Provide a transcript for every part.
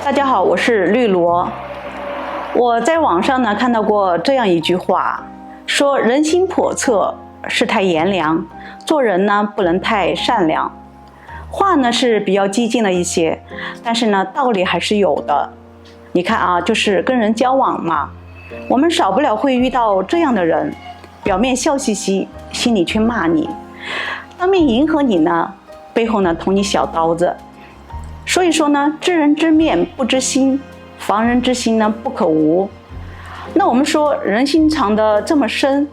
大家好，我是绿萝。我在网上呢看到过这样一句话，说人心叵测，世态炎凉，做人呢不能太善良。话呢是比较激进了一些，但是呢道理还是有的。你看啊，就是跟人交往嘛，我们少不了会遇到这样的人，表面笑嘻嘻，心里却骂你，当面迎合你呢，背后呢捅你小刀子。所以说呢，知人知面不知心，防人之心呢不可无。那我们说人心藏得这么深，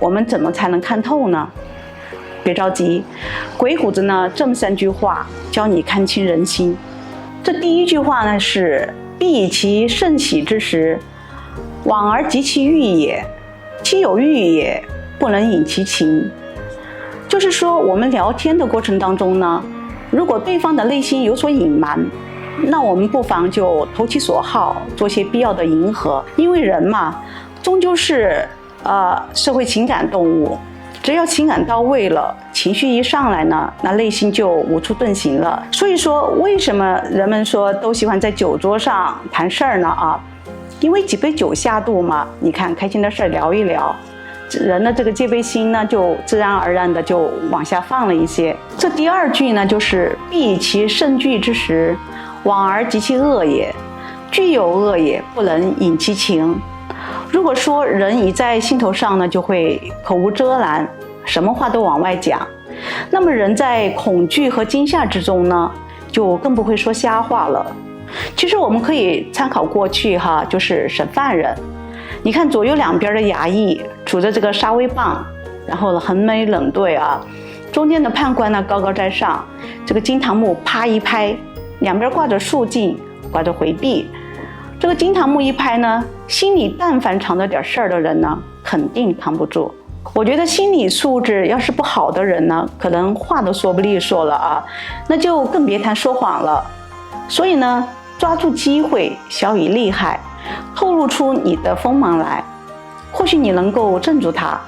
我们怎么才能看透呢？别着急，鬼谷子呢这么3句话教你看清人心。这第一句话呢是必以其甚喜之时，往而及其欲也，其有欲也，不能引其情。就是说我们聊天的过程当中呢，如果对方的内心有所隐瞒，那我们不妨就投其所好，做些必要的迎合。因为人嘛，终究是社会情感动物，只要情感到位了，情绪一上来呢，那内心就无处遁形了。所以说，为什么人们说都喜欢在酒桌上谈事儿呢？因为几杯酒下肚嘛，你看开心的事儿聊一聊，人的这个戒备心呢，就自然而然的就往下放了一些。这第2句呢，就是必以其甚惧之时，往而及其恶也，具有恶也，不能引其情。如果说人一在兴头上呢，就会口无遮拦，什么话都往外讲，那么人在恐惧和惊吓之中呢，就更不会说瞎话了。其实我们可以参考过去就是审犯人，你看左右两边的衙役拄着这个杀威棒，然后横眉冷对中间的判官呢高高在上，这个惊堂木啪一拍，两边挂着肃静，挂着回避。这个惊堂木一拍呢，心里但凡藏着点事儿的人呢，肯定扛不住。我觉得心理素质要是不好的人呢，可能话都说不利索了那就更别谈说谎了。所以呢，抓住机会，小以利害，透露出你的锋芒来，或许你能够镇住他，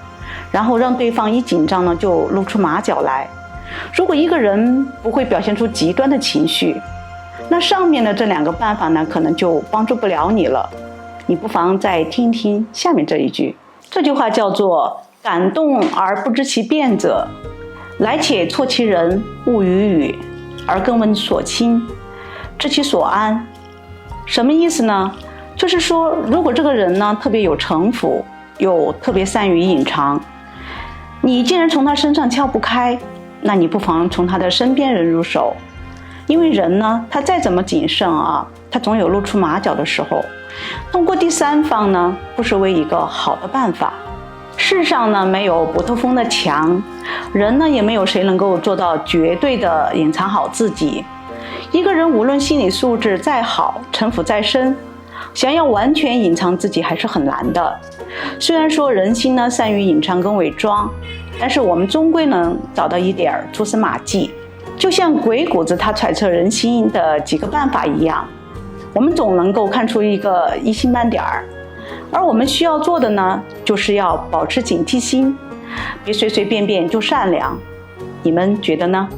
然后让对方一紧张呢就露出马脚来。如果一个人不会表现出极端的情绪，那上面的这2个办法呢，可能就帮助不了你了。你不妨再听听下面这一句，这句话叫做感动而不知其变者，来且错其人，勿与语，而更闻所亲，知其所安。什么意思呢？就是说，如果这个人呢特别有城府，又特别善于隐藏，你既然从他身上撬不开，那你不妨从他的身边人入手。因为人呢，他再怎么谨慎他总有露出马脚的时候。通过第3方呢，不失为一个好的办法。世上呢没有不透风的墙，人呢也没有谁能够做到绝对的隐藏好自己。一个人无论心理素质再好，城府再深，想要完全隐藏自己还是很难的。虽然说人心呢善于隐藏跟伪装，但是我们终归能找到一点蛛丝马迹。就像鬼谷子他揣测人心的几个办法一样，我们总能够看出一个一星半点儿。而我们需要做的呢，就是要保持警惕心，别随随便便就善良。你们觉得呢？